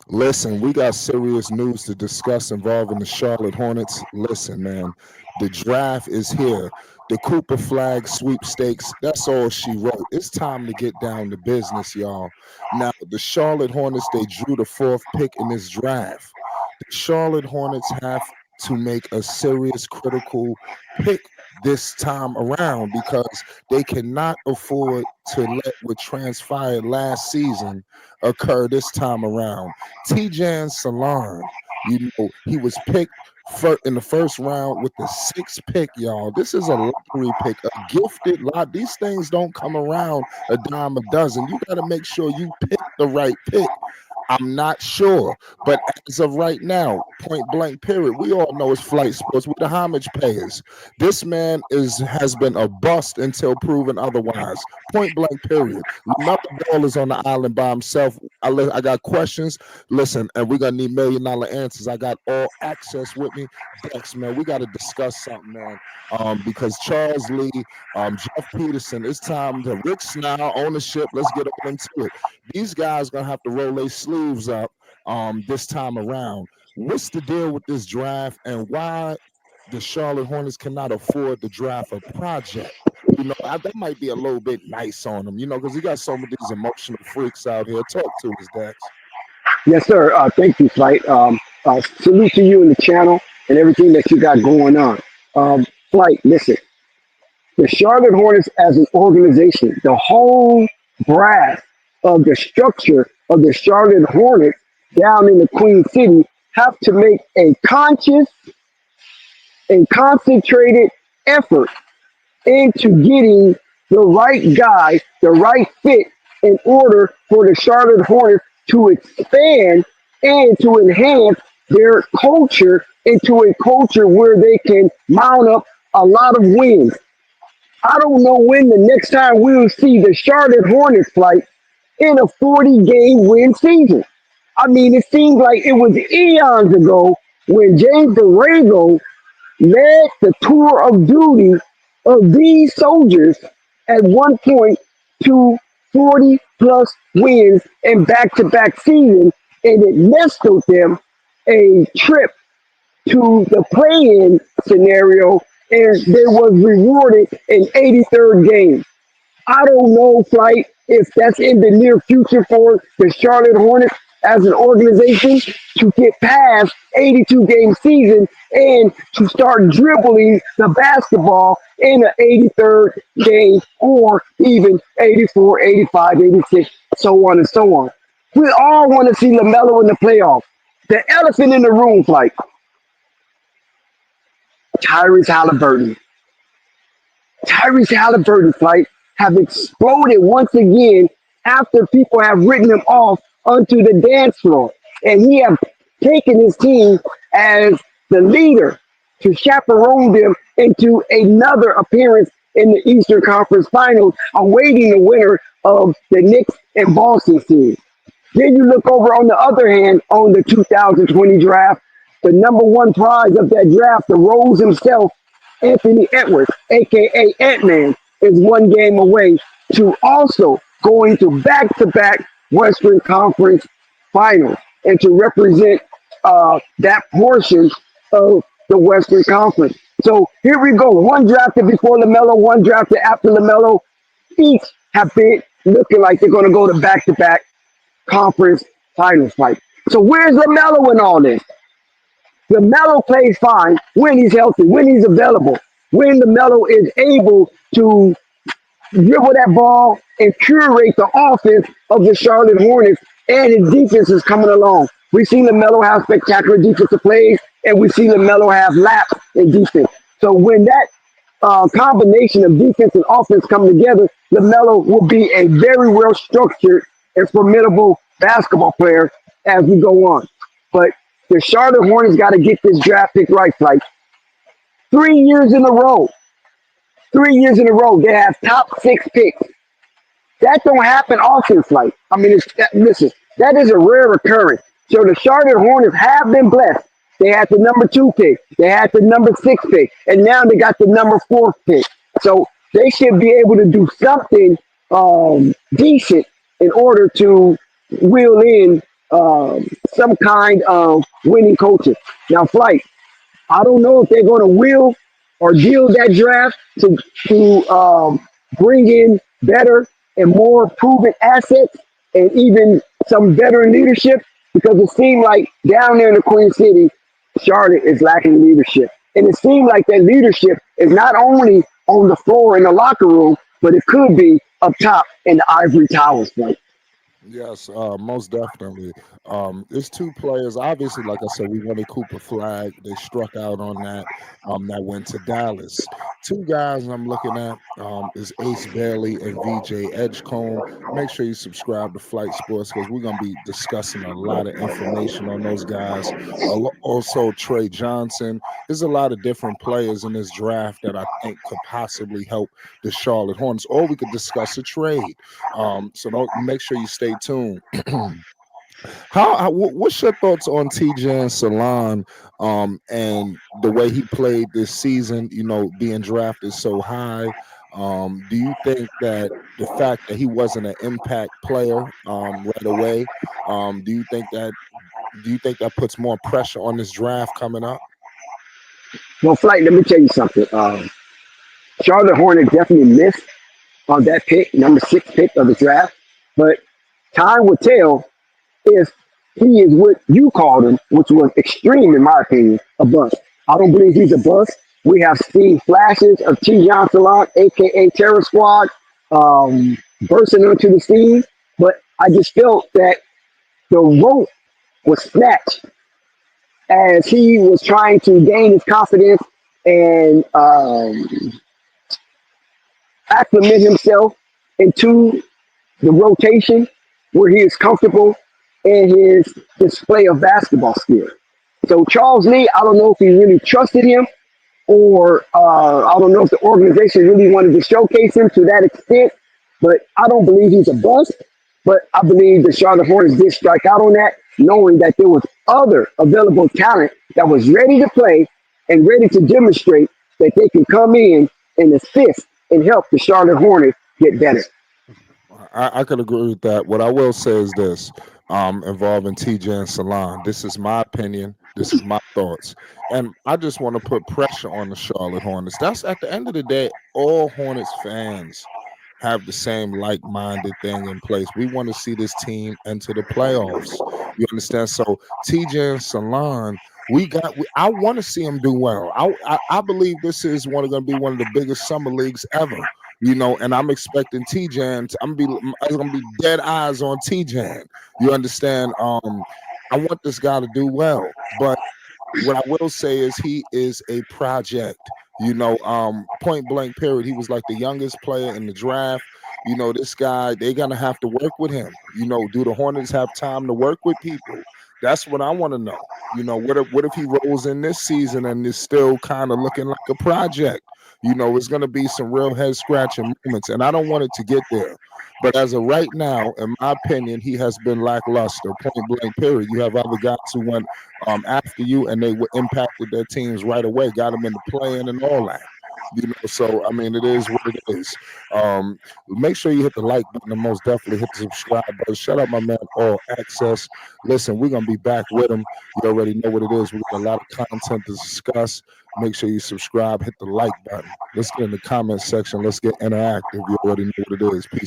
Listen, we got serious news to discuss involving the Charlotte Hornets. Listen, man, the draft is here. The Cooper Flag sweepstakes, that's all she wrote. It's time to get down to business, y'all. Now, the Charlotte Hornets, they drew the fourth pick in this draft. The Charlotte Hornets have to make a serious critical pick this time around because they cannot afford to let what transpired last season occur this time around. Tijan Salarn, he was picked in the first round with the sixth pick, y'all. This is a lottery pick, a gifted lot. These things don't come around a dime a dozen. You got to make sure you pick the right pick. I'm not sure, but as of right now, point blank, period. We all know it's flight sports. We're the homage payers. This man has been a bust until proven otherwise. Point blank, period. Lamelo Ball is on the island by himself. I got questions. Listen, and we're gonna need $1 million answers. I got all access with me. Dex, man, we got to discuss something, man. Because Charles Lee, Jeff Peterson, it's time to Rick Snell ownership. Let's get all into it. These guys gonna have to roll their sleeves up this time around. What's the deal with this draft, and why the Charlotte Hornets cannot afford to draft a project? That might be a little bit nice on them, because you got some of these emotional freaks out here. Talk to us, Dax. Yes, sir. Thank you, Flight. Salute to you and the channel and everything that you got going on. Flight, listen, the Charlotte Hornets as an organization, the whole brass of the structure of the Charlotte Hornets down in the Queen City have to make a conscious and concentrated effort into getting the right guy, the right fit in order for the Charlotte Hornets to expand and to enhance their culture into a culture where they can mount up a lot of wins. I don't know when the next time we'll see the Charlotte Hornets flight in a 40 game win season. I mean, it seems like it was eons ago when James Borrego led the tour of duty of these soldiers at one point to 40 plus wins in back to back seasons, and it nestled them a trip to the play-in scenario, and they was rewarded an 83rd game. I don't know, Flight, if that's in the near future for the Charlotte Hornets as an organization to get past 82 game season and to start dribbling the basketball in an 83rd game or even 84, 85, 86, so on and so on. We all want to see LaMelo in the playoffs. The elephant in the room, Flight, Tyrese Halliburton. Tyrese Halliburton flight have exploded once again after people have written him off onto the dance floor. And he have taken his team as the leader to chaperone them into another appearance in the Eastern Conference Finals, awaiting the winner of the Knicks and Boston series. Then you look over on the other hand on the 2020 draft, the number one prize of that draft, the Rose himself, Anthony Edwards, aka Ant-Man, is one game away to also going to back Western Conference Finals and to represent that portion of the Western Conference. So here we go. One drafted before LaMelo, one drafted after LaMelo. Each have been looking like they're going to go to back conference finals fight. So where's LaMelo in all this? LaMelo plays fine when he's healthy, when he's available, when LaMelo is able to dribble that ball and curate the offense of the Charlotte Hornets, and his defense is coming along. We've seen LaMelo have spectacular defensive plays, and we see LaMelo have laps in defense. So when that combination of defense and offense come together, LaMelo will be a very well structured and formidable basketball player as we go on. But the Charlotte Hornets got to get this draft pick right. Like 3 years in a row, 3 years in a row, they have top six picks. That don't happen often, Flight. I mean, listen, that is a rare occurrence. So the Charlotte Hornets have been blessed. They had the number 2 pick, they had the number 6 pick, and now they got the number 4 pick. So they should be able to do something decent in order to wheel in some kind of winning coaches. Now, Flight, I don't know if they're going to will or deal that draft to bring in better and more proven assets and even some veteran leadership because it seemed like down there in the Queen City, Charlotte is lacking leadership. And it seemed like that leadership is not only on the floor in the locker room, but it could be up top in the ivory towers. Like, Yes, most definitely. It's two players. Obviously, like I said, we wanted Cooper Flag. They struck out on that. That went to Dallas. Two guys I'm looking at is Ace Bailey and VJ Edgecombe. Make sure you subscribe to Flight Sports because we're gonna be discussing a lot of information on those guys. Also, Trey Johnson. There's a lot of different players in this draft that I think could possibly help the Charlotte Hornets, or we could discuss a trade. So don't make sure you stay tuned. What's your thoughts on TJ and Salon and the way he played this season? You know, being drafted so high. Do you think that the fact that he wasn't an impact player right away, do you think that puts more pressure on this draft coming up? well, Flight, let me tell you something. Charlotte Hornet definitely missed on that pick, number 6 pick of the draft. But time will tell if he is what you called him, which was extreme in my opinion, a bust. I don't believe he's a bust. We have seen flashes of Tijon Salon, aka Terror Squad, bursting onto the scene, but I just felt that the rope was snatched as he was trying to gain his confidence and acclimate himself into the rotation where he is comfortable in his display of basketball skill. So Charles Lee, I don't know if he really trusted him or I don't know if the organization really wanted to showcase him to that extent, but I don't believe he's a bust. But I believe the Charlotte Hornets did strike out on that, knowing that there was other available talent that was ready to play and ready to demonstrate that they can come in and assist and help the Charlotte Hornets get better. I could agree with that. What I will say is this, involving TJ and Salon. This is my opinion. This is my thoughts. And I just want to put pressure on the Charlotte Hornets. That's at the end of the day, all Hornets fans have the same like-minded thing in place. We want to see this team enter the playoffs. You understand? So TJ and Salon, I want to see them do well. I believe this is going to be one of the biggest summer leagues ever. You know, and I'm expecting T-Jan. I'm gonna be dead eyes on T-Jan. You understand? I want this guy to do well, but what I will say is he is a project. You know, point blank period. He was like the youngest player in the draft. You know, this guy, they're gonna have to work with him. You know, do the Hornets have time to work with people? That's what I want to know. You know, what if he rolls in this season and is still kind of looking like a project? You know, it's gonna be some real head scratching moments, and I don't want it to get there. But as of right now, in my opinion, he has been lackluster. Point blank period. You have other guys who went after you, and they impacted their teams right away, got them into playing and all that. You know, so I mean, it is what it is. Make sure you hit the like button and most definitely hit the subscribe button. Shout out my man, All Access. Listen, we're gonna be back with him. You already know what it is. We got a lot of content to discuss. Make sure you subscribe, hit the like button. Let's get in the comment section. Let's get interactive. You already know what it is. Peace